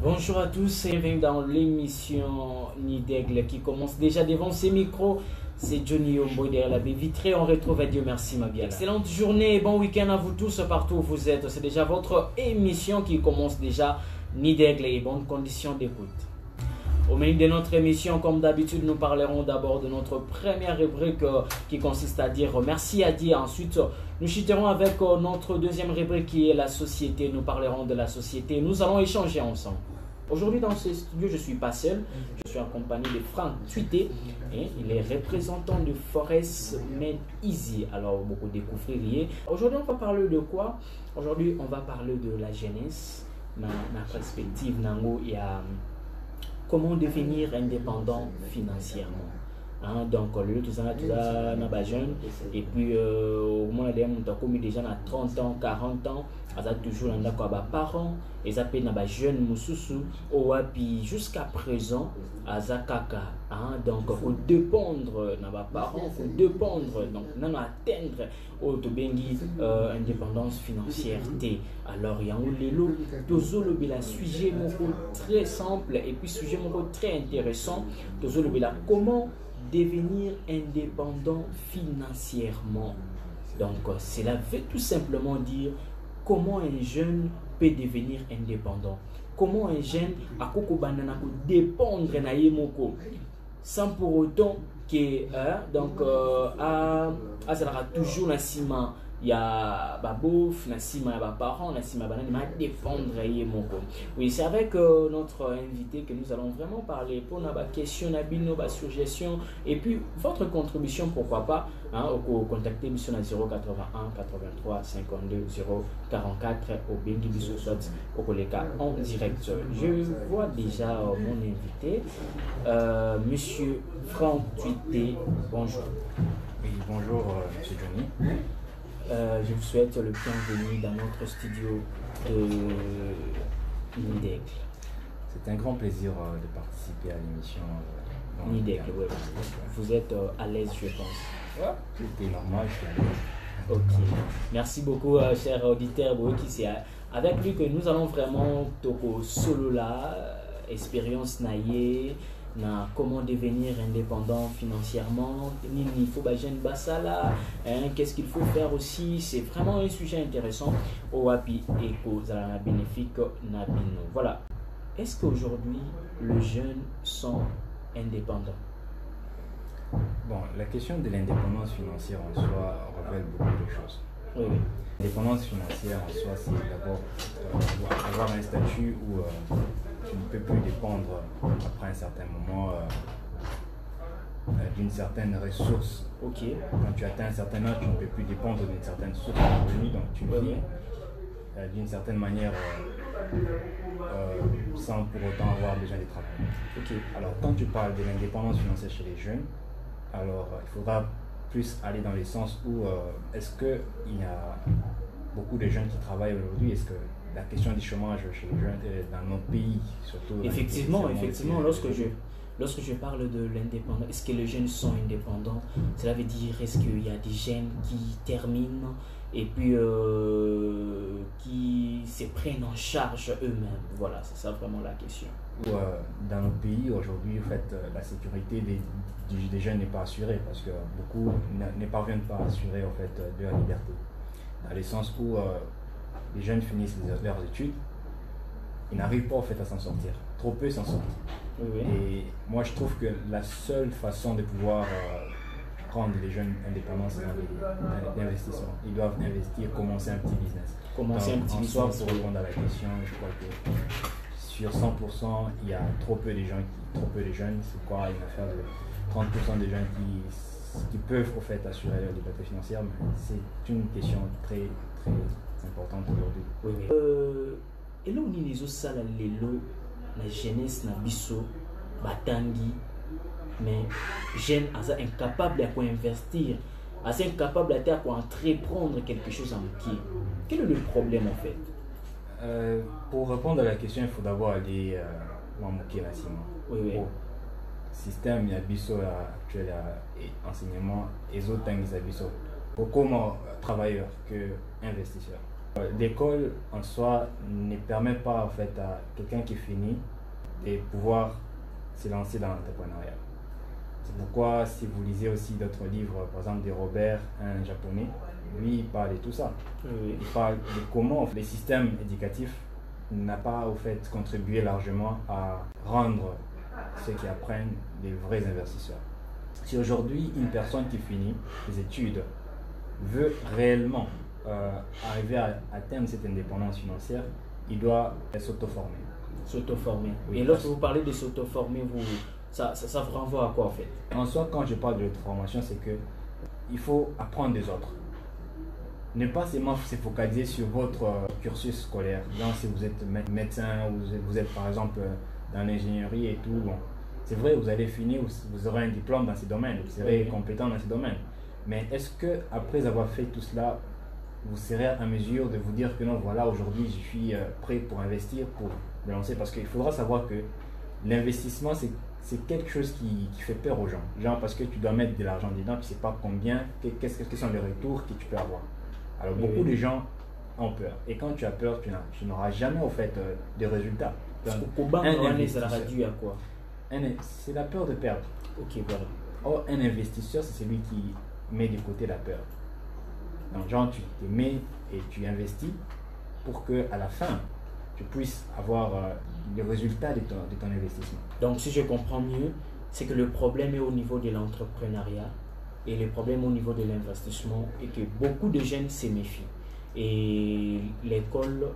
Bonjour à tous et bienvenue dans l'émission Nid d'Aigle qui commence déjà devant ses micros. C'est Johnny Omboy derrière la baie vitrée. On retrouve à Dieu merci ma bien. Excellente journée et bon week-end à vous tous partout où vous êtes. C'est déjà votre émission qui commence déjà Nid d'Aigle et bonnes conditions d'écoute. Au menu de notre émission, comme d'habitude, nous parlerons d'abord de notre première rubrique qui consiste à dire merci à Dieu. Ensuite, nous chuterons avec notre deuxième rubrique qui est la société. Nous parlerons de la société. Nous allons échanger ensemble. Aujourd'hui, dans ce studio, je ne suis pas seul. Je suis accompagné de Franck Tuité. Il est représentant de Forest Made Easy. Alors, beaucoup découvririez. Aujourd'hui, on va parler de quoi? Aujourd'hui, on va parler de la jeunesse. Dans la perspective, il y a comment devenir indépendant financièrement. Donc, le tout ça, jeune. Et puis, au moment où on a commis déjà à 30 ans, 40 ans, on a toujours des parents, et ça peut être jeune mususu, puis jusqu'à présent, azakaka. Donc, il faut dépendre de nos parents, il faut dépendre, donc, on atteindre indépendance financière. Alors, il y a un sujet très simple et puis sujet très intéressant. Comment devenir indépendant financièrement. Donc, cela veut tout simplement dire comment un jeune peut devenir indépendant. Comment un jeune a dépendre de sans pour autant que toujours la ciment. Il y a babouf, nasima ba parents, nasima banane, ma défendre moko. Oui, c'est avec notre invité que nous allons vraiment parler pour nos questions, nos suggestions et puis votre contribution pourquoi pas au contacter mission à 081 83 52 044 au Bengi Bissot au collègue en direct. Je vois déjà mon invité, monsieur Franck Tuité. Bonjour. Oui, bonjour monsieur Johnny. Je vous souhaite le bienvenu dans notre studio de Nid d'Aigle. C'est un grand plaisir de participer à l'émission Nid d'Aigle. Ouais. Vous êtes à l'aise, je pense. C'était normal, je suis à l'aise. Ok. Merci beaucoup, cher auditeur. C'est avec lui que nous allons vraiment toko solo là, expérience naïe. Comment devenir indépendant financièrement, il faut qu'est-ce qu'il faut faire aussi, c'est vraiment un sujet intéressant au wapi et aux bénéfique nabino. Voilà. Est-ce qu'aujourd'hui les jeunes sont indépendants? Bon, la question de l'indépendance financière en soi révèle beaucoup de choses. Oui. L'indépendance financière en soi, c'est d'abord avoir un statut où tu ne peux plus dépendre après un certain moment d'une certaine ressource. Ok. Quand tu atteins un certain âge, tu ne peux plus dépendre d'une certaine source de revenus, donc tu vis d'une certaine manière sans pour autant avoir besoin de travailler. Okay. Alors quand tu parles de l'indépendance financière chez les jeunes, alors il faudra plus aller dans le sens où est-ce qu'il y a beaucoup de jeunes qui travaillent aujourd'hui? Est-ce que la question du chômage chez les jeunes dans nos pays, surtout... Effectivement, lorsque je parle de l'indépendance, est-ce que les jeunes sont indépendants? Cela veut dire, est-ce qu'il y a des jeunes qui terminent et puis qui se prennent en charge eux-mêmes? Voilà, c'est ça vraiment la question. Dans nos pays, aujourd'hui, en fait, la sécurité des jeunes n'est pas assurée parce que beaucoup ne parviennent pas à assurer en fait, de la liberté. Dans le sens où les jeunes finissent leurs études, ils n'arrivent pas en fait, à s'en sortir. Trop peu s'en sortent. Oui. Et moi, je trouve que la seule façon de pouvoir rendre les jeunes indépendants, c'est dans l'investissement. Ils doivent investir, commencer un petit business. Commencer un petit business. Pour répondre à la question, je crois que sur 100%, il y a trop peu de jeunes. C'est quoi une affaire de 30% des gens qui peuvent en fait, assurer leur liberté financière, mais c'est une question très, très importante aujourd'hui. Oui. Et là, on est les autres la jeunesse na biso batangi mais jeune incapable d'investir, assez incapable d'entreprendre quelque chose en pied. Quel est le problème en fait? Pour répondre à la question, il faut d'abord aller au Oui. Système il y a biso actuel enseignement et autres things biso beaucoup moins travailleurs que investisseurs. L'école en soi ne permet pas en fait à quelqu'un qui finit de pouvoir se lancer dans l'entrepreneuriat. C'est pourquoi si vous lisez aussi d'autres livres, par exemple de Robert, un japonais, lui il parle de tout ça. Oui. Il parle de comment les systèmes éducatifs n'ont pas au fait contribué largement à rendre ceux qui apprennent des vrais investisseurs. Si aujourd'hui une personne qui finit des études veut réellement arriver à atteindre cette indépendance financière, il doit s'auto-former. S'auto-former. Oui, Et lorsque vous parlez de s'auto-former, ça vous renvoie à quoi en fait? En soi, quand je parle de l'auto-formation, c'est que il faut apprendre des autres. Ne pas seulement se focaliser sur votre cursus scolaire. Donc, si vous êtes médecin ou vous êtes par exemple dans l'ingénierie et tout, bon, c'est vrai, vous allez finir, vous aurez un diplôme dans ces domaines, vous serez compétent dans ces domaines. Mais est-ce que après avoir fait tout cela, vous serez en mesure de vous dire que non, voilà, aujourd'hui je suis prêt pour investir, pour me lancer? Parce qu'il faudra savoir que l'investissement, c'est quelque chose qui fait peur aux gens. Genre parce que tu dois mettre de l'argent dedans, tu ne sais pas combien, quels sont les retours que tu peux avoir. Alors beaucoup de gens ont peur. Et quand tu as peur, tu n'auras jamais au fait de résultats. Parce qu'au ça réduit à quoi? C'est la peur de perdre. Ok, voilà. Or, un investisseur, c'est celui qui met de côté la peur. Donc, genre, tu te mets et tu investis pour que à la fin, tu puisses avoir les résultats de ton investissement. Donc, si je comprends mieux, c'est que le problème est au niveau de l'entrepreneuriat et le problème au niveau de l'investissement et que beaucoup de jeunes se méfient. Et l'école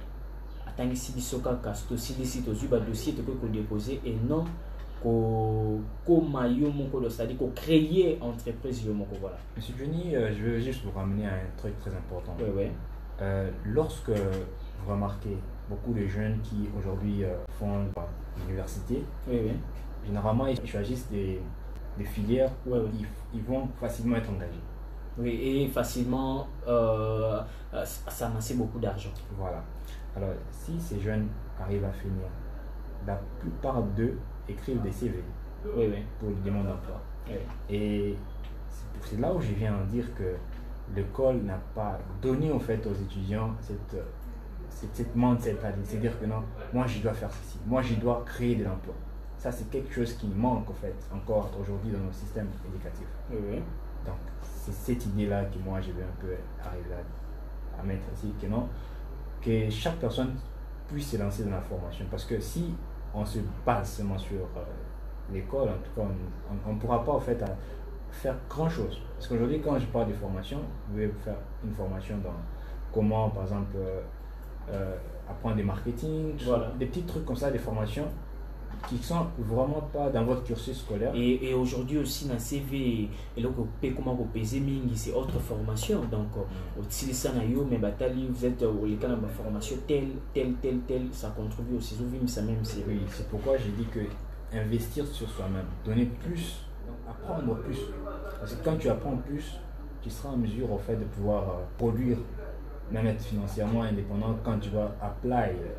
attend ici du soka casto si les sites aux dossiers que déposer et non c'est-à-dire qu'on crée entreprise. Voilà. Monsieur Johnny, je veux juste vous ramener à un truc très important. Oui. Lorsque vous remarquez beaucoup de jeunes qui aujourd'hui font l'université, généralement ils choisissent des filières où ils vont facilement être engagés. Oui, et facilement s'amasser beaucoup d'argent. Voilà. Alors, si ces jeunes arrivent à finir, la plupart d'eux écrivent des CV pour les demandes d'emploi. Et c'est là où je viens de dire que l'école n'a pas donné en fait aux étudiants cette mindset-là, c'est-à-dire que non, moi je dois faire ceci, moi je dois créer de l'emploi. Ça c'est quelque chose qui manque en fait encore aujourd'hui dans nos systèmes éducatifs. Donc c'est cette idée-là que moi je vais un peu arriver à mettre ici, que chaque personne puisse se lancer dans la formation, parce que si on se base seulement sur l'école, en tout cas on ne pourra pas en fait faire grand chose. Parce qu'aujourd'hui quand je parle de formation, vous pouvez faire une formation dans comment par exemple apprendre des marketing, des petits trucs comme ça, des formations qui sont vraiment pas dans votre cursus scolaire. Et aujourd'hui aussi dans le CV, comment vous payez c'est autre formation. Donc, si vous êtes au cas de formation telle, ça contribue aussi. Ça même. Oui, c'est pourquoi j'ai dit que investir sur soi-même, donner plus, apprendre plus. Parce que quand tu apprends plus, tu seras en mesure en fait de pouvoir produire, même être financièrement indépendant quand tu vas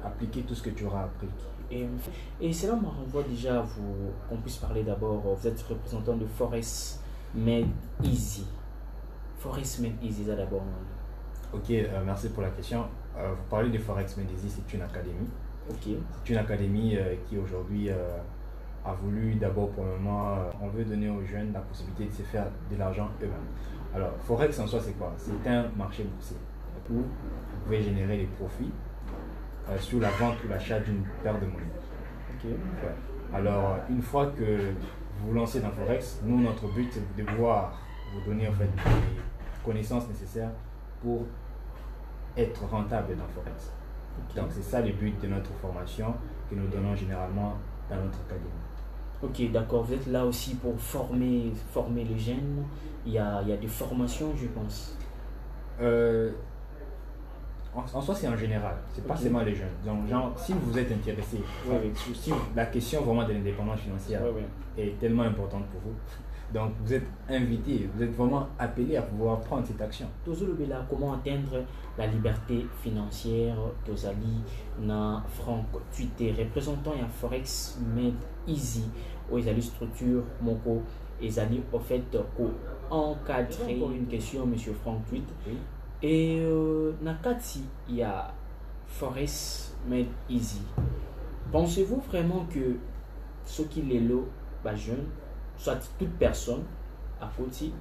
appliquer tout ce que tu auras appris. Et cela me renvoie déjà à vous, qu'on puisse parler d'abord, vous êtes représentant de Forex Made Easy. Forex Made Easy, ça d'abord. Ok, merci pour la question. Vous parlez de Forex Made Easy, c'est une académie. C'est une académie qui aujourd'hui a voulu d'abord pour le moment, on veut donner aux jeunes la possibilité de se faire de l'argent eux-mêmes. Alors, Forex en soi, c'est quoi? C'est un marché boursier où vous pouvez générer des profits sur la vente ou l'achat d'une paire de monnaie. Alors, une fois que vous vous lancez dans Forex, nous, notre but, c'est de pouvoir vous donner en fait les connaissances nécessaires pour être rentable dans Forex. Donc, c'est ça le but de notre formation que nous donnons généralement dans notre académie. Ok, d'accord. Vous êtes là aussi pour former les jeunes. Il y a des formations, je pense. En soi, c'est en général, c'est pas seulement les jeunes. Donc, genre, si vous êtes intéressé, si la question vraiment de l'indépendance financière est tellement importante pour vous, donc vous êtes invité, vous êtes vraiment appelé à pouvoir prendre cette action. Comment atteindre la liberté financière? Tozali na Franck Twitter, représentant à Forex Made Easy, où ils allaient structure ils allaient au fait encadrer une question, monsieur Franck Twitter. Et Nakati, il y a Forex Made Easy. Pensez-vous vraiment que ceux qui les lots, jeunes, soit toute personne, à côté,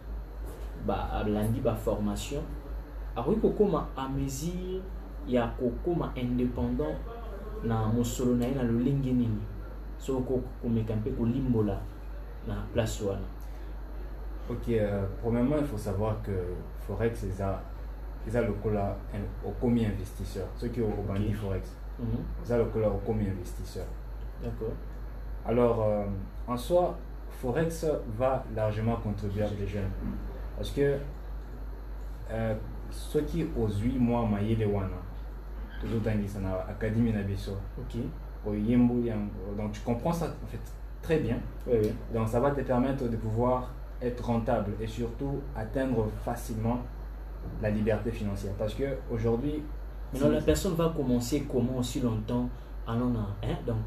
à lundi, formation, à comment à mesure, il y a comment indépendant na mosolo na le lingenini. So ko mekampe ko limbola na place wana. Ok, premièrement, il faut savoir que Forex, ils ont le cola au commis investisseur. Ceux qui ont bandit Forex, ils ont le cola au commis investisseur. D'accord. Alors, en soi, Forex va largement contribuer avec les jeunes. Parce que ceux qui osent 8 mois mailler les wana, toujours dans l'académie Nabiso. Ok. Donc, tu comprends ça en fait très bien. Oui, oui. Donc, ça va te permettre de pouvoir être rentable et surtout atteindre facilement la liberté financière. Parce que aujourd'hui, maintenant la personne va commencer comment aussi longtemps donc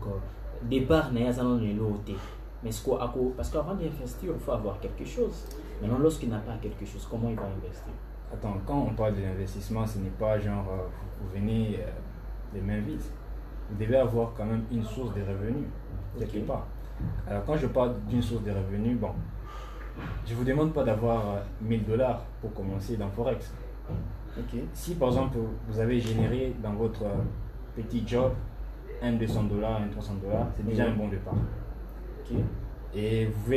départ n'est pas l'autre. Mais parce qu'avant d'investir, il faut avoir quelque chose. Maintenant, lorsqu'il n'a pas quelque chose, comment il va investir? Attends, quand on parle de l'investissement, ce n'est pas genre vous venez les mains vides. Vous devez avoir quand même une source de revenus quelque part. Alors quand je parle d'une source de revenus, bon, je ne vous demande pas d'avoir 1000 dollars pour commencer dans Forex. Okay. Si par exemple vous avez généré dans votre petit job un 200 dollars, un 300 dollars, c'est déjà un bon départ. Okay. Et vous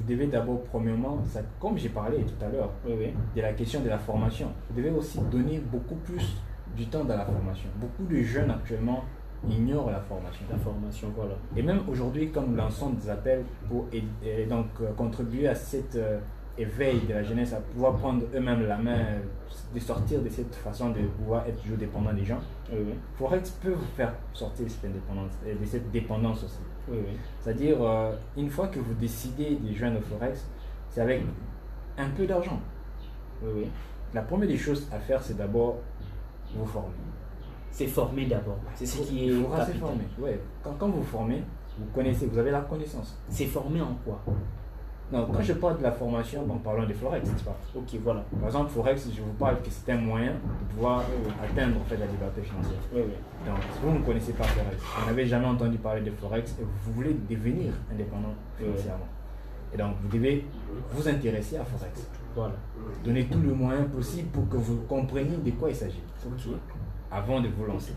devez d'abord, premièrement, ça, comme j'ai parlé tout à l'heure, de la question de la formation, vous devez aussi donner beaucoup plus du temps dans la formation. Beaucoup de jeunes actuellement ignorent la formation. La formation, voilà. Et même aujourd'hui, quand nous lançons des appels pour donc, contribuer à cet éveil de la jeunesse, à pouvoir prendre eux-mêmes la main, de sortir de cette façon de pouvoir être toujours dépendant des gens, Forex peut vous faire sortir de cette indépendance, de cette dépendance aussi. C'est-à-dire, une fois que vous décidez de joindre Forex, c'est avec un peu d'argent. La première des choses à faire, c'est d'abord vous former. C'est former d'abord. C'est ce qui est capital. Ouais. Quand vous formez, vous connaissez, vous avez la connaissance. C'est formé en quoi? Non, quand je parle de la formation, parlons de Forex, n'est-ce pas? Ok, voilà. Par exemple, Forex, je vous parle que c'est un moyen de pouvoir atteindre en fait, la liberté financière. Donc, si vous ne connaissez pas Forex, vous n'avez jamais entendu parler de Forex et vous voulez devenir indépendant financièrement. Et donc, vous devez vous intéresser à Forex. Voilà. Donnez tout le moyen possible pour que vous compreniez de quoi il s'agit. Avant de vous lancer.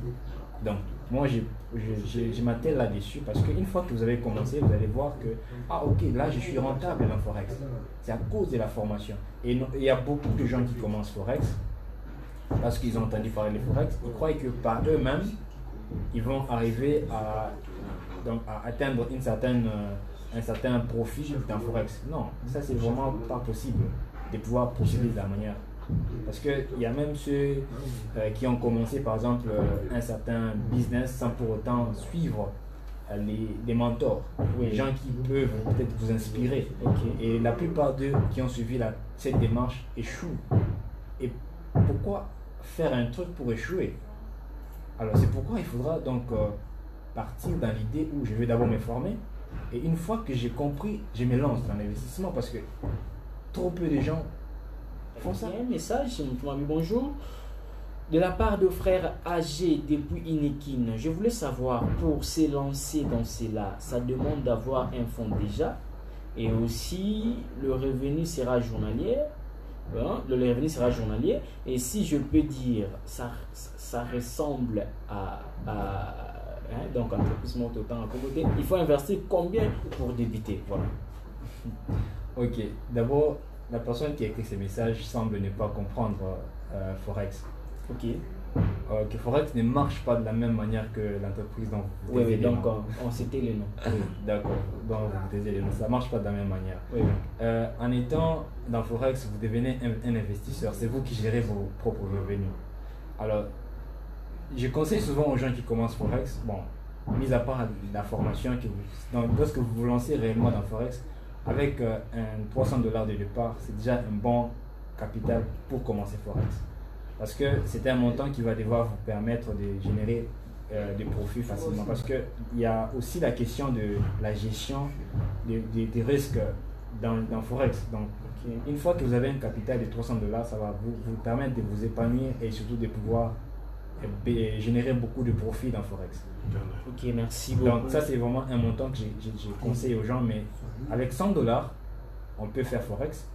Donc, moi, je m'attelle là-dessus parce qu'une fois que vous avez commencé, vous allez voir que, ok, là, je suis rentable dans Forex. C'est à cause de la formation. Et il y a beaucoup de gens qui commencent Forex parce qu'ils ont entendu parler de Forex. Ils croient que par eux-mêmes, ils vont arriver à atteindre un certain profit dans Forex. Non, ça, c'est vraiment pas possible de pouvoir procéder de la manière. Parce qu'il y a même ceux qui ont commencé par exemple un certain business sans pour autant suivre des mentors, des gens qui peuvent peut-être vous inspirer. Et la plupart d'eux qui ont suivi cette démarche échouent. Et pourquoi faire un truc pour échouer? Alors c'est pourquoi il faudra donc partir dans l'idée où je vais d'abord me former. Et une fois que j'ai compris, je me lance dans l'investissement parce que trop peu de gens font ça. Il y a un message, bonjour, de la part de frère âgé depuis Inekine. Je voulais savoir, pour s'élancer dans cela, ça demande d'avoir un fonds déjà et aussi le revenu sera journalier. Le revenu sera journalier et si je peux dire, ça ressemble à donc entreprise monte autant à côté. Il faut investir combien pour débuter? Voilà. Ok, d'abord, la personne qui a écrit ces messages semble ne pas comprendre Forex. Ok. Que Forex ne marche pas de la même manière que l'entreprise dont vous Oui, donc on citait les noms. Oui, d'accord. Donc vous taisez les noms. Ça ne marche pas de la même manière. En étant dans Forex, vous devenez un investisseur. C'est vous qui gérez vos propres revenus. Alors, je conseille souvent aux gens qui commencent Forex, mis à part la formation, lorsque vous vous lancez réellement dans Forex, avec un 300 dollars de départ, c'est déjà un bon capital pour commencer Forex. Parce que c'est un montant qui va devoir vous permettre de générer des profits facilement. Parce qu'il y a aussi la question de la gestion des risques dans Forex. Donc, une fois que vous avez un capital de $300, ça va vous permettre de vous épanouir et surtout de pouvoir générer beaucoup de profits dans Forex. Ok, merci beaucoup. Donc ça c'est vraiment un montant que j'ai conseillé aux gens, mais avec $100, on peut faire Forex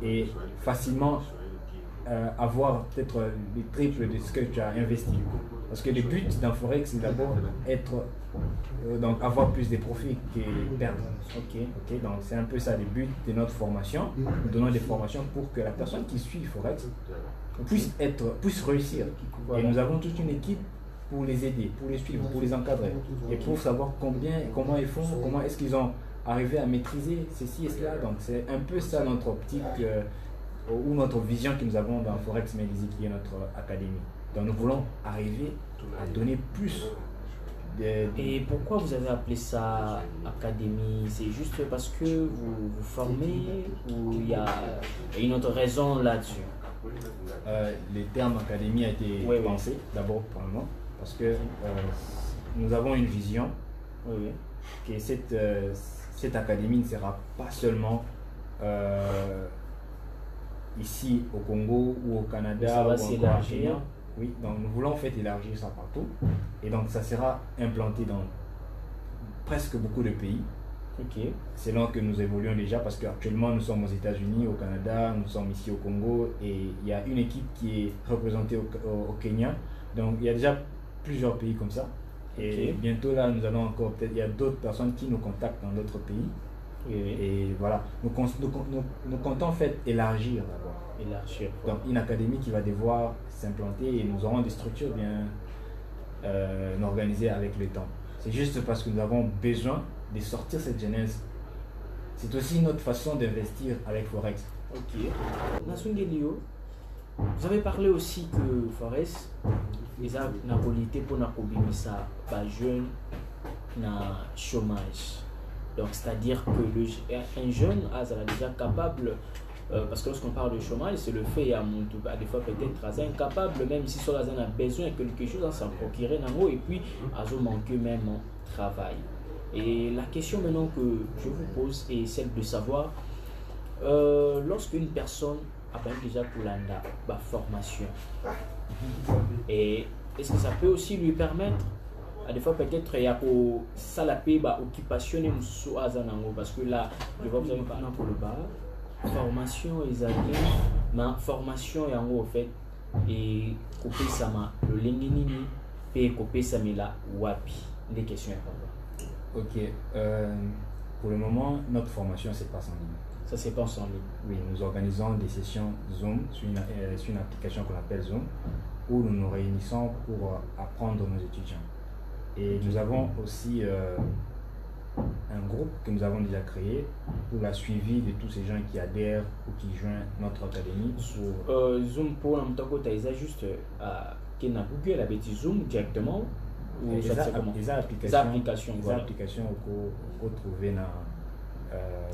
et facilement avoir peut-être les triples de ce que tu as investi. Parce que le but dans Forex, c'est d'abord donc avoir plus de profits que perdre. Ok, donc c'est un peu ça le but de notre formation. Nous donnons des formations pour que la personne qui suit Forex puisse réussir. Et nous avons toute une équipe pour les aider, pour les suivre, pour les encadrer et pour savoir comment ils font, comment est-ce qu'ils ont arrivé à maîtriser ceci et cela. Donc c'est un peu ça notre optique ou notre vision que nous avons dans Forex Medizi, qui est notre académie. Donc nous voulons arriver à donner plus. Et pourquoi vous avez appelé ça académie? C'est juste parce que vous vous formez ou il y a une autre raison là-dessus? Le terme académie a été pensé d'abord pour le moment parce que nous avons une vision que cette académie ne sera pas seulement ici au Congo ou au Canada, ça va s'élargir. Oui, donc nous voulons en fait élargir ça partout et donc ça sera implanté dans presque beaucoup de pays. C'est là que nous évoluons déjà parce qu'actuellement nous sommes aux États-Unis, au Canada, nous sommes ici au Congo et il y a une équipe qui est représentée au Kenya. Donc il y a déjà plusieurs pays comme ça. Et bientôt là nous allons encore peut-être, il y a d'autres personnes qui nous contactent dans d'autres pays. Et voilà, nous comptons en fait élargir d'abord. Donc une académie qui va devoir s'implanter et nous aurons des structures bien organisées avec le temps. C'est juste parce que nous avons besoin de sortir cette genèse. C'est aussi notre façon d'investir avec Forex. Nasungelio, vous avez parlé aussi que Forex, ils ont une qualité pour n'abimisa pas jeune na chômage. Donc c'est-à-dire que un jeune est déjà capable, parce que lorsqu'on parle de chômage, c'est le fait à des fois peut-être incapable, même si son a besoin de quelque chose, à s'en procurer et puis à manquer même travail. Et la question maintenant que je vous pose est celle de savoir, lorsqu'une personne a déjà pour la formation, et est-ce que ça peut aussi lui permettre à des fois peut-être il y a pour ça la paix occupation parce que là je vois que vous avez parlé pour le bar formation ma formation est en gros en fait et couper ça le linginini et couper ça la wapi des questions à Ok, pour le moment notre formation se passe en ligne. Ça se passe en ligne? Oui, nous organisons des sessions Zoom sur une application qu'on appelle Zoom où nous nous réunissons pour apprendre nos étudiants. Et nous avons aussi un groupe que nous avons déjà créé pour la suivi de tous ces gens qui adhèrent ou qui joignent notre académie. Zoom pour un temps que tu as juste à Google avec Zoom directement ou les applications qu'on trouve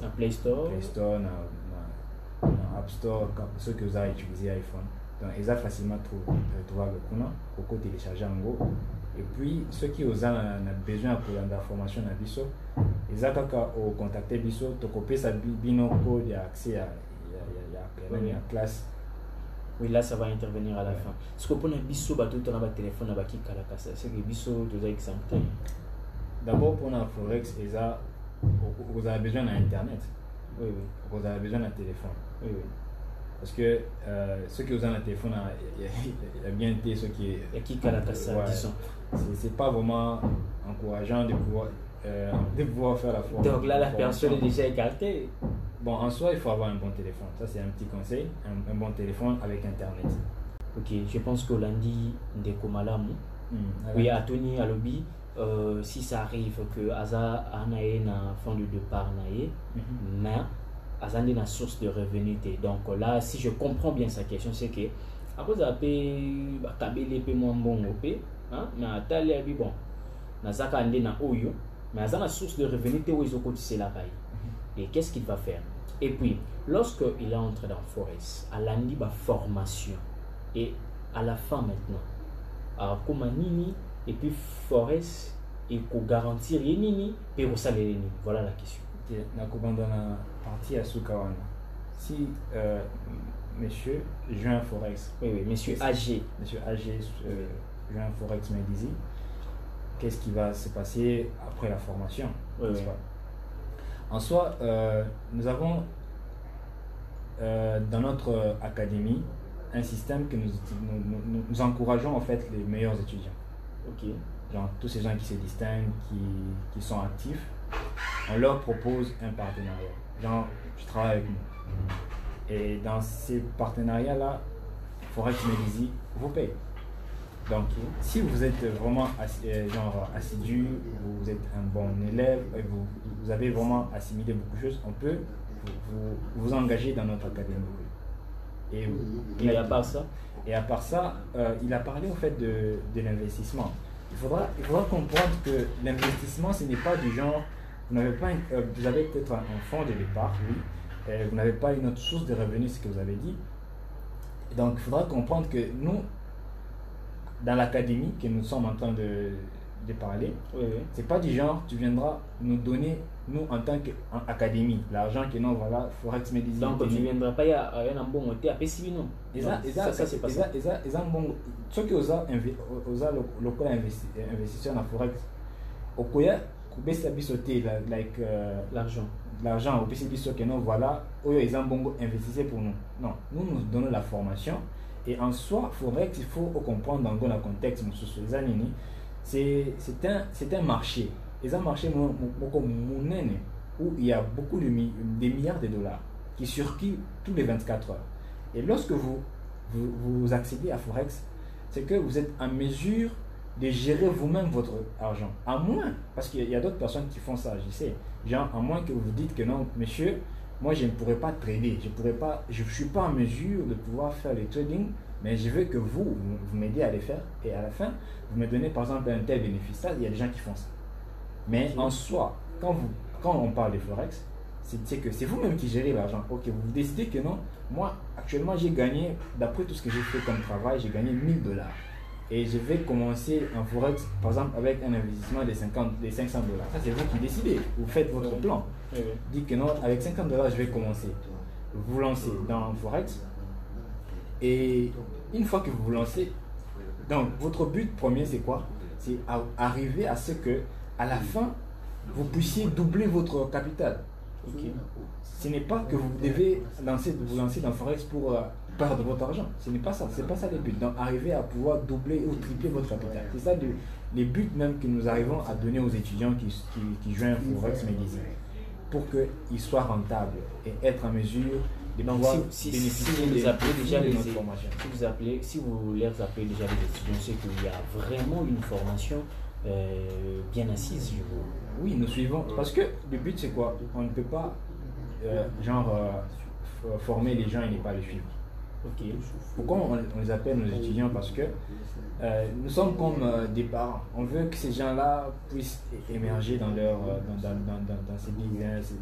dans Play Store, dans App Store, ceux que vous avez utilisé iPhone. Donc, ils ont facilement trouvé le pour télécharger en gros. Et puis, ceux qui ont besoin pour l'information à Bisso, ils ont contacté Bisso, tu copies sa bino code accès à la classe. Oui, là ça va intervenir à la fin. Ce qu'on a Bisso, tout on a téléphone à Baki Kalakasa, c'est que Bisso, tu as exempté. D'abord, pour la Forex, vous avez besoin d'Internet. Oui. Vous avez besoin d'un téléphone. Oui. Parce que ceux qui ont un téléphone, il y a bien été ceux qui. Il y a qui Kalakasa, disons. C'est pas vraiment encourageant de pouvoir faire la formation. Donc là, la personne est déjà écartée. Bon, en soi, il faut avoir un bon téléphone. Ça, c'est un petit conseil. Un bon téléphone avec Internet. Ok, je pense que lundi, Ndekomalamu. Oui, à Tony, à Lobby. Si ça arrive que Aza anaye na fond de départ naye, mais Aza na source de revenus. Donc là, si je comprends bien sa question, c'est que après ça paye kabele pe moins bon au paye, mais atali abi bon, na zaka ande na oyo, mais Aza na source de revenus où ils ont cotisé la paille. Et qu'est-ce qu'il va faire? Et puis, lorsque il est entré dans Forex, à l'année de formation et à la fin maintenant, comme Nini et puis Forex et pour garantir les Nini et pour ça les Nini. Voilà la question. nakobanda na partie ya suka wana. Si monsieur Juin Forex, oui, monsieur AG, Juin Forex Medizi, qu'est-ce qui va se passer après la formation, n'est-ce pas? En soi, nous avons dans notre académie un système que nous encourageons en fait les meilleurs étudiants. Ok. Genre tous ces gens qui se distinguent, qui sont actifs, on leur propose un partenariat. Genre, tu travailles avec nous. Et dans ces partenariats-là, Forex Medizi vous paye. Donc, si vous êtes vraiment assidu, vous êtes un bon élève, vous avez vraiment assimilé beaucoup de choses, on peut vous engager dans notre académie. Et à part ça, il a parlé en fait de l'investissement. Il faudra comprendre que l'investissement, ce n'est pas du genre, vous avez peut-être un fonds de départ, oui, vous n'avez pas une autre source de revenus, ce que vous avez dit. Donc, il faudra comprendre que nous, dans l'académie que nous sommes en train de parler, c'est pas du genre, tu viendras nous donner, nous en tant qu'académie, l'argent que nous, voilà, Forex Medizi. Donc, tu ne viendras pas à un bon côté à PCB, non? Ça, c'est pas ça. Ce que vous avez local investisseurs dans Forex, au Koya, l'argent au PCB, ce que nous, voilà, ils ont bon investissé pour nous. Non, nous donnons la formation. Et en soi, Forex, il faut comprendre dans le contexte, c'est un marché. C'est un marché où il y a beaucoup des milliards de dollars qui circulent tous les 24 heures. Et lorsque vous accédez à Forex, c'est que vous êtes en mesure de gérer vous-même votre argent. À moins, parce qu'il y a d'autres personnes qui font ça, je sais. Genre, à moins que vous dites que non, monsieur, moi je ne pourrais pas trader, je ne suis pas en mesure de pouvoir faire le trading, mais je veux que vous m'aidiez à les faire, et à la fin, vous me donnez par exemple un tel bénéfice. Là, il y a des gens qui font ça. Mais en soi, quand on parle de Forex, c'est que c'est vous-même qui gérez l'argent. Ok, vous décidez que non, moi actuellement j'ai gagné, d'après tout ce que j'ai fait comme travail, j'ai gagné 1000 $. Et je vais commencer en Forex, par exemple, avec un investissement de 500 $. Ça, c'est vous qui décidez. Vous faites votre plan. Dites que non, avec 50 $, je vais commencer. Vous lancez dans Forex. Et une fois que vous vous lancez, donc votre but premier, c'est quoi? C'est arriver à ce que, à la fin, vous puissiez doubler votre capital. Okay. Ce n'est pas que vous devez vous lancer dans Forex pour perdre votre argent. Ce n'est pas ça. C'est pas ça le but. Donc, arriver à pouvoir doubler ou tripler votre capital. C'est ça les buts même que nous arrivons à donner aux étudiants qui joignent Forex Medizi pour qu'ils soient rentables et être en mesure de pouvoir bénéficier de notre formation. Si vous les appelez déjà les étudiants, c'est qu'il y a vraiment une formation bien assise. Oui, nous suivons. Parce que le but, c'est quoi? On ne peut pas former les gens et ne pas les suivre. Okay. Pourquoi on les appelle nos étudiants? Parce que nous sommes comme des parents. On veut que ces gens-là puissent émerger dans ces business,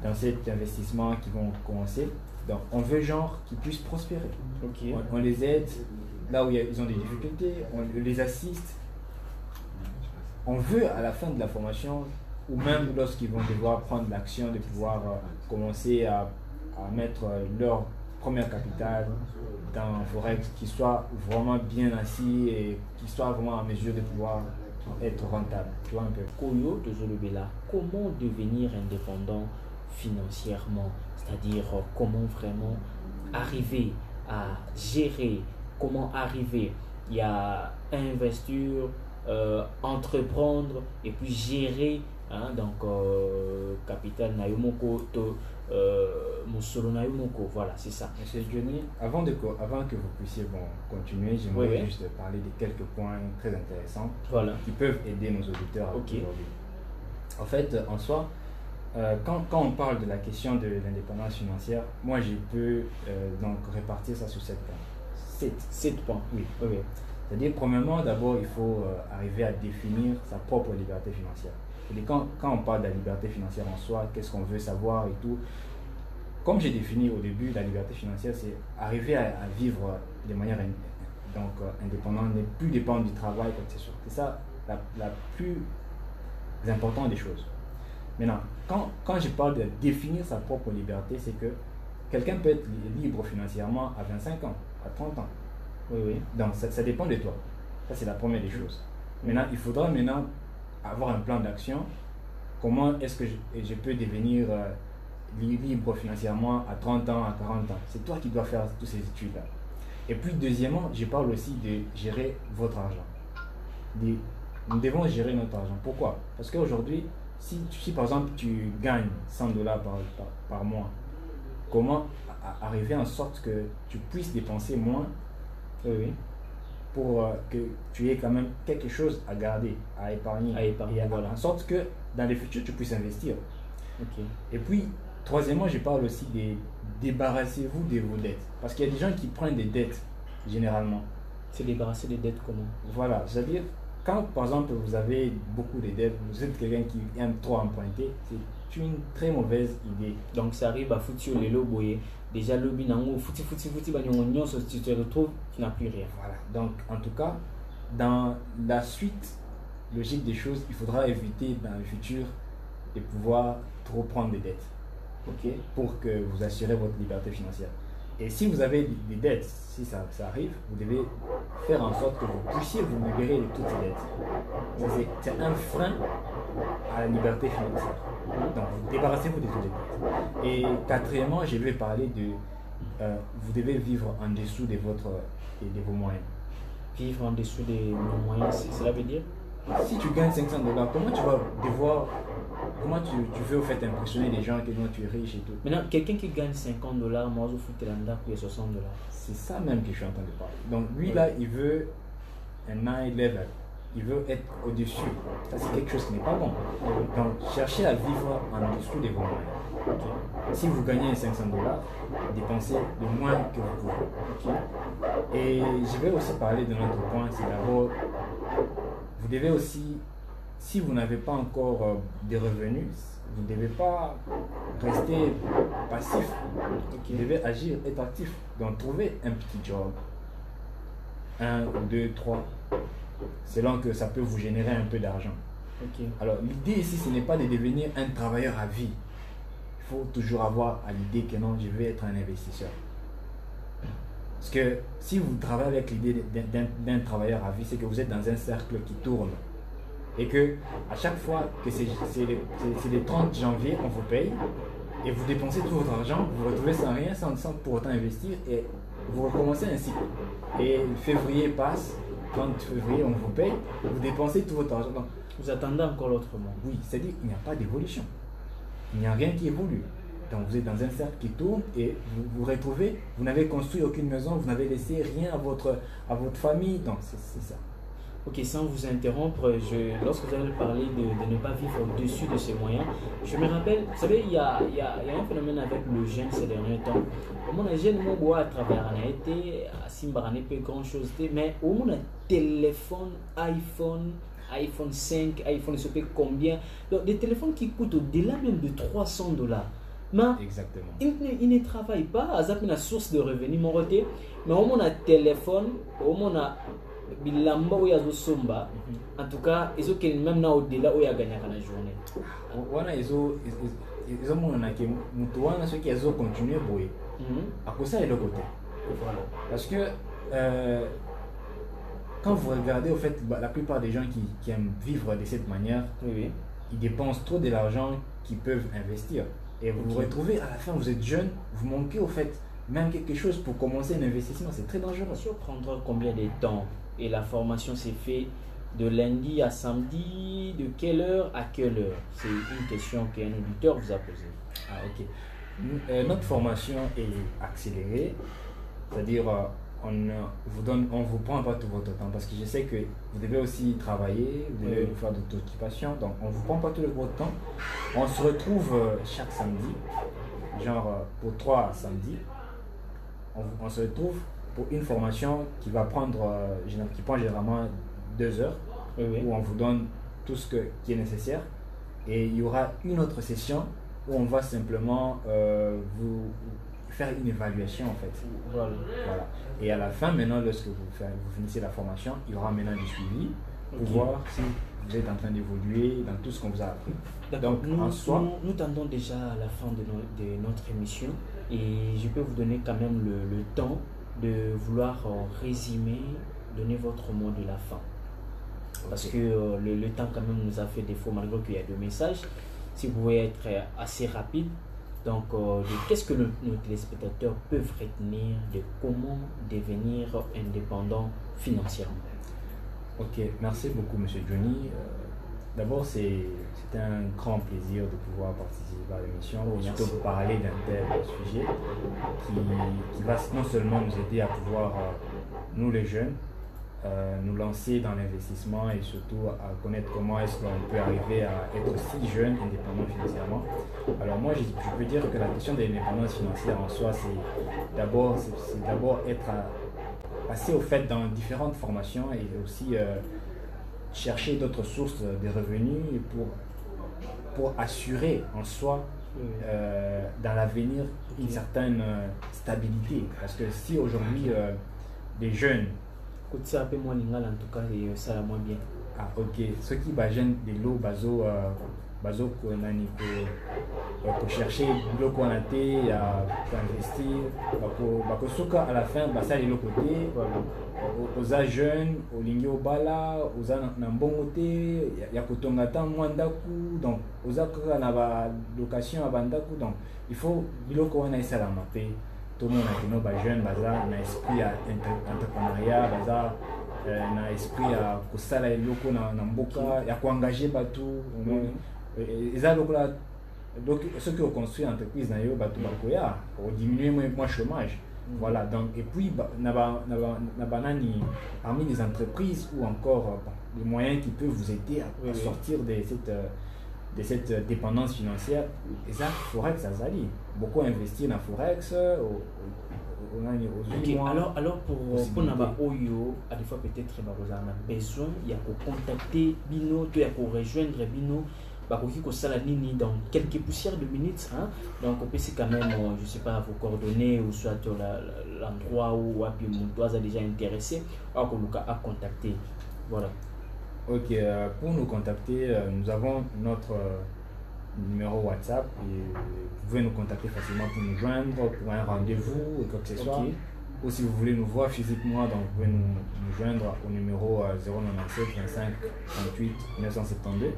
dans cet investissement qu'ils vont commencer. Donc, on veut qu'ils puissent prospérer. Okay. On les aide là où ils ont des difficultés, on les assiste. On veut à la fin de la formation, ou même lorsqu'ils vont devoir prendre l'action de pouvoir commencer à mettre leur première capital dans Forex, qui soit vraiment bien assis et qui soit vraiment en mesure de pouvoir être rentable. Tu vois un peu. Koyo de Zolobela, comment devenir indépendant financièrement? C'est-à-dire comment vraiment arriver à gérer, comment arriver à investir, entreprendre et puis gérer, hein, donc capital Nayomoko Musolo Nayomoko, voilà, c'est ça. Monsieur Johnny, avant que vous puissiez continuer, j'aimerais juste parler de quelques points très intéressants qui peuvent aider nos auditeurs aujourd'hui. En fait, en soi, quand on parle de la question de l'indépendance financière, moi je peux donc répartir ça sur 7 points. 7 points, oui. C'est-à-dire, premièrement, d'abord, il faut arriver à définir sa propre liberté financière. Et quand on parle de la liberté financière en soi, qu'est-ce qu'on veut savoir et tout, comme j'ai défini au début, la liberté financière, c'est arriver à vivre de manière indépendante, ne plus dépendre du travail, quoi que ce soit. C'est ça la plus importante des choses. Maintenant, quand je parle de définir sa propre liberté, c'est que quelqu'un peut être libre financièrement à 25 ans, à 30 ans. Oui, oui. Donc, ça dépend de toi. Ça, c'est la première des choses. Maintenant, il faudra maintenant avoir un plan d'action. Comment est-ce que je peux devenir libre financièrement à 30 ans, à 40 ans? C'est toi qui dois faire toutes ces études-là. Et puis, deuxièmement, je parle aussi de gérer votre argent. Nous devons gérer notre argent. Pourquoi? Parce qu'aujourd'hui, si par exemple tu gagnes 100 dollars par mois, comment arriver en sorte que tu puisses dépenser moins pour que tu aies quand même quelque chose à garder, à épargner, voilà. en sorte que dans le futur tu puisses investir. Et puis, troisièmement, je parle aussi de débarrassez-vous de vos dettes. Parce qu'il y a des gens qui prennent des dettes, généralement. Se débarrasser des dettes comment? Voilà, c'est-à-dire, quand par exemple vous avez beaucoup de dettes, vous êtes quelqu'un qui aime trop emprunter, c'est une très mauvaise idée. Donc ça arrive à foutre le loboye. Déjà le binango, fouti, tu te retrouves, tu n'as plus rien. Voilà, donc en tout cas, dans la suite logique des choses, il faudra éviter dans le futur de pouvoir trop prendre des dettes. Pour que vous assurez votre liberté financière. Et si vous avez des dettes, si ça arrive, vous devez faire en sorte que vous puissiez vous libérer de toutes ces dettes. C'est un frein à la liberté financière. Donc, débarrassez-vous de toutes les dettes. Et quatrièmement, je vais parler de vous devez vivre en dessous de vos moyens. Vivre en dessous de nos moyens, cela veut dire? Si tu gagnes 500 dollars, comment tu vas devoir... Comment tu veux au fait impressionner les gens que non, tu es riche et tout? Maintenant, quelqu'un qui gagne 50 dollars, moi je fous l'anda pour 60 dollars. C'est ça même que je suis en train de parler. Donc lui là, il veut un high level. Il veut être au-dessus. Ça c'est quelque chose qui n'est pas bon. Donc cherchez à vivre en dessous de vos moyens. Si vous gagnez 500 dollars, dépensez le moins que vous pouvez. Et je vais aussi parler de notre point, c'est d'abord, vous devez aussi, si vous n'avez pas encore des revenus, vous ne devez pas rester passif. Vous devez agir, être actif. Donc trouver un petit job, 1, 2, 3, selon que ça peut vous générer un peu d'argent. Alors l'idée ici, ce n'est pas de devenir un travailleur à vie. Il faut toujours avoir à l'idée que non, je vais être un investisseur. Parce que si vous travaillez avec l'idée d'un travailleur à vie, c'est que vous êtes dans un cercle qui tourne. Et que à chaque fois que c'est le 30 janvier, on vous paye, et vous dépensez tout votre argent, vous vous retrouvez sans rien, sans pour autant investir, et vous recommencez un cycle. Et février passe, 30 février, on vous paye, vous dépensez tout votre argent. Donc, vous attendez encore l'autre mois. Oui, c'est-à-dire qu'il n'y a pas d'évolution. Il n'y a rien qui évolue. Donc vous êtes dans un cercle qui tourne et vous vous retrouvez, vous n'avez construit aucune maison, vous n'avez laissé rien à votre famille. Donc c'est ça. Ok, sans vous interrompre, lorsque vous avez parlé de ne pas vivre au-dessus de ses moyens, je me rappelle, vous savez, il y a un phénomène avec le jeune ces derniers temps. Mon jeune, mon bois à travers un été, à Simbarane, pas grand chose, mais au moins un téléphone, iPhone 5, iPhone, je sais pas combien. Donc des téléphones qui coûtent au-delà même de 300 dollars. Mais exactement. Il ne travaille pas, à une source de revenus, mon côté, mais au moins un téléphone, au moins un bilamba ou yazo somba. En tout cas, ils ont même là au-delà où il y a gagné la journée. Voilà, ils ont ceux qui ont continué à bouiller. À cause ça, et le côté. Voilà. Parce que quand vous regardez, au fait, la plupart des gens qui aiment vivre de cette manière, ils dépensent trop de l'argent qu'ils peuvent investir. Et vous vous retrouvez, à la fin, vous êtes jeune, vous manquez au fait même quelque chose pour commencer un investissement. C'est très dangereux. Ça prendra combien de temps? Et la formation s'est faite de lundi à samedi, de quelle heure à quelle heure? C'est une question qu'un auditeur vous a posée. Ah, ok. Notre formation est accélérée, c'est-à-dire on vous prend pas tout votre temps parce que je sais que vous devez aussi travailler, vous devez faire d'autres occupations, donc on vous prend pas tout votre temps. On se retrouve chaque samedi, genre pour 3 samedis, on se retrouve pour une formation qui va prendre, qui prend généralement 2 heures, où on vous donne tout ce qui est nécessaire, et il y aura une autre session où on va simplement vous faire une évaluation en fait. Voilà. Et à la fin, maintenant, lorsque vous finissez la formation, il y aura maintenant du suivi pour voir si vous êtes en train d'évoluer dans tout ce qu'on vous a appris. D'accord. Donc, en soi, Nous tendons déjà à la fin de notre émission et je peux vous donner quand même le temps de vouloir résumer, donner votre mot de la fin. Parce que le temps quand même nous a fait défaut malgré qu'il y a deux messages. Si vous pouvez être assez rapide, donc qu'est-ce que nos téléspectateurs peuvent retenir de comment devenir indépendant financièrement? Ok, merci beaucoup Monsieur Johnny. D'abord, c'était un grand plaisir de pouvoir participer à l'émission et surtout vous parler d'un tel sujet qui va non seulement nous aider à pouvoir, nous les jeunes, nous lancer dans l'investissement et surtout à connaître comment est-ce qu'on peut arriver à être si jeune, indépendant financièrement. Alors moi, je peux dire que la question de l'indépendance financière en soi, c'est d'abord être passer au fait dans différentes formations et aussi chercher d'autres sources de revenus pour assurer en soi dans l'avenir une certaine stabilité. Parce que si aujourd'hui des jeunes ça peut moins en tout cas et ça moins bien. Ah ok, ceux qui gênent des lots bazo pour chercher le qu'on a été à investir, à la fin ça les côté aux jeunes au lingi au bala aux nambongoté ya kotongata mwandaku donc aux na location à bandaku donc il faut biloko wana esala mape. Tout le monde a des jeunes, un esprit entrepreneuriat, un esprit à kusala loko na mboka, ya engager batou. Donc ceux qui ont construit l'entreprise na yo batou bakoya, pour diminuer moins chômage. Voilà, donc et puis parmi les entreprises ou encore les moyens qui peuvent vous aider à sortir de cette dépendance financière, et ça, Forex, ça s'allie. Beaucoup investir dans Forex, alors pour Naba Oyo, à des fois peut-être on a besoin, il y a qu'à contacter Bino, il y a qu'à rejoindre Bino, dans quelques poussières de minutes, hein? Donc on peut c'est quand même, je sais pas, vos coordonnées ou soit l'endroit où Montoise a déjà intéressé, à contacter. Voilà. Ok, pour nous contacter, nous avons notre numéro WhatsApp et vous pouvez nous contacter facilement pour nous joindre, pour un rendez-vous ou quoi que ce soit. Ou si vous voulez nous voir physiquement, donc vous pouvez nous joindre au numéro 097 25 38 972.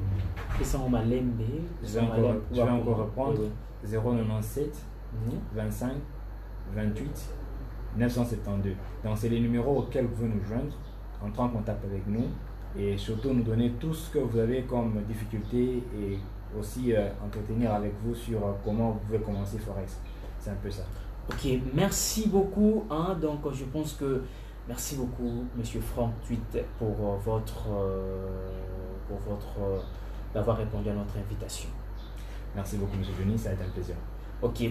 Et ça on m'a l'aimé. Je vais encore reprendre 097 25 28 972. Donc c'est les numéros auxquels vous pouvez nous joindre, entrer en contact avec nous. Et surtout nous donner tout ce que vous avez comme difficulté et aussi entretenir avec vous sur comment vous pouvez commencer Forex. C'est un peu ça. Ok, merci beaucoup. Hein, donc je pense que merci beaucoup Monsieur Franck Tweet pour d'avoir répondu à notre invitation. Merci beaucoup Monsieur Denis, ça a été un plaisir. Ok.